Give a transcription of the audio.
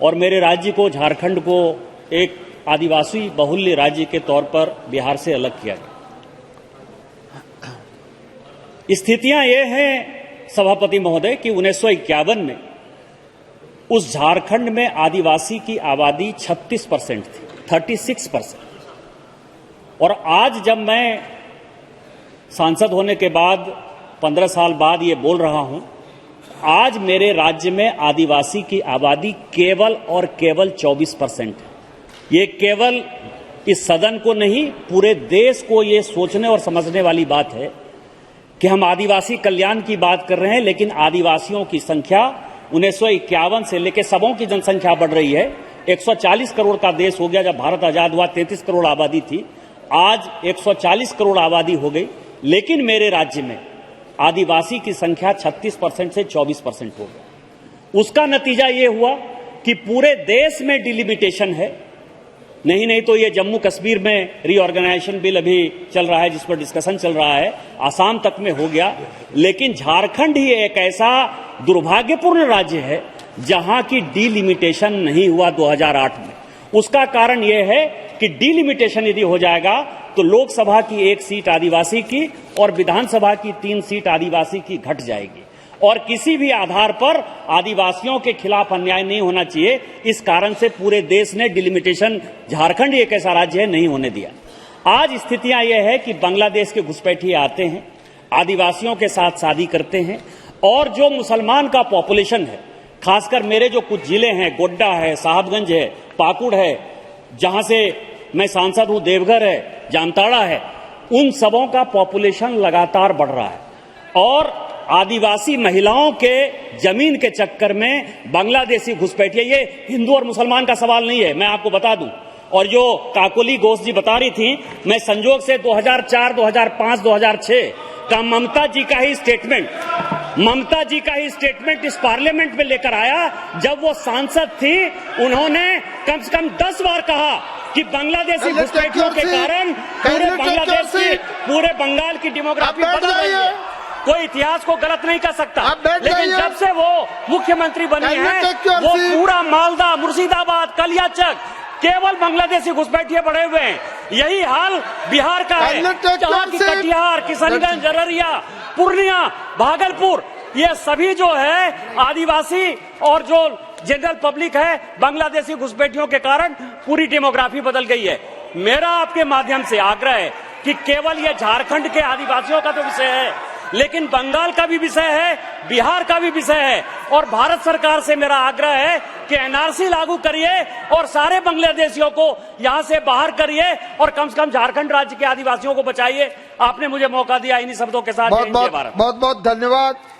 और मेरे राज्य को, झारखंड को, एक आदिवासी बहुल्य राज्य के तौर पर बिहार से अलग किया गया। स्थितियां ये हैं सभापति महोदय कि 1951 में उस झारखंड में आदिवासी की आबादी 36% थी, 36%। और आज जब मैं सांसद होने के बाद 15 साल बाद ये बोल रहा हूं, आज मेरे राज्य में आदिवासी की आबादी केवल और केवल 24% है। ये केवल इस सदन को नहीं, पूरे देश को ये सोचने और समझने वाली बात है कि हम आदिवासी कल्याण की बात कर रहे हैं, लेकिन आदिवासियों की संख्या 1951 से लेकर सबों की जनसंख्या बढ़ रही है। 140 करोड़ का देश हो गया। जब भारत आजाद हुआ 33 करोड़ आबादी थी, आज 140 करोड़ आबादी हो गई। लेकिन मेरे राज्य में आदिवासी की संख्या 36% से 24% हो गया। उसका नतीजा ये हुआ कि पूरे देश में डिलिमिटेशन है। नहीं तो ये जम्मू कश्मीर में रीऑर्गेनाइजेशन बिल अभी चल रहा है, जिस पर डिस्कशन चल रहा है, आसाम तक में हो गया। लेकिन झारखंड ही एक ऐसा दुर्भाग्यपूर्ण राज्य है जहां की डिलिमिटेशन नहीं हुआ 2008 में। उसका कारण यह है कि डिलिमिटेशन यदि हो जाएगा तो लोकसभा की 1 सीट आदिवासी की और विधानसभा की 3 सीट आदिवासी की घट जाएगी। और किसी भी आधार पर आदिवासियों के खिलाफ अन्याय नहीं होना चाहिए। इस कारण से पूरे देश ने डिलिमिटेशन, झारखंड एक ऐसा राज्य है, नहीं होने दिया। आज स्थितियां यह है कि बांग्लादेश के घुसपैठिए आते हैं, आदिवासियों के साथ शादी करते हैं, और जो मुसलमान का पॉपुलेशन है, खासकर मेरे जो कुछ जिले हैं, गोड्डा है, साहबगंज है, पाकुड़ है, जहां से मैं सांसद हूं, देवघर है, जामताड़ा है, उन सबों का पॉपुलेशन लगातार बढ़ रहा है। और आदिवासी महिलाओं के जमीन के चक्कर में बांग्लादेशी घुसपैठिए, ये हिंदू और मुसलमान का सवाल नहीं है, मैं आपको बता दूं। और जो काकोली घोष जी बता रही थी, मैं संजोग से 2004, 2005, 2006 का ममता जी का ही स्टेटमेंट इस पार्लियामेंट में लेकर आया। जब वो सांसद थी, उन्होंने कम से कम 10 बार कहा कि बांग्लादेशी घुसपैठियों के कारण पूरे बांग्लादेश की, पूरे बंगाल की डेमोग्राफी बदल रही है। कोई इतिहास को गलत नहीं कर सकता। लेकिन जब से वो मुख्यमंत्री बनी है, वो पूरा मालदा, मुर्शिदाबाद, कलियाचक केवल बांग्लादेशी घुसपैठिए बढ़े हुए हैं। यही हाल बिहार का है, जहां की कटिहार, किशनगंज, अररिया, पूर्णिया, भागलपुर, ये सभी जो है आदिवासी और जो जनरल पब्लिक है, बांग्लादेशी घुसपैठियों के कारण पूरी डेमोग्राफी बदल गई है। मेरा आपके माध्यम से आग्रह है कि केवल ये झारखंड के आदिवासियों का तो विषय है, लेकिन बंगाल का भी विषय है, बिहार का भी विषय है। और भारत सरकार से मेरा आग्रह है कि एनआरसी लागू करिए और सारे बांग्लादेशियों को यहां से बाहर करिए और कम से कम झारखंड राज्य के आदिवासियों को बचाइए। आपने मुझे मौका दिया, इन्हीं शब्दों के साथ बहुत बहुत धन्यवाद।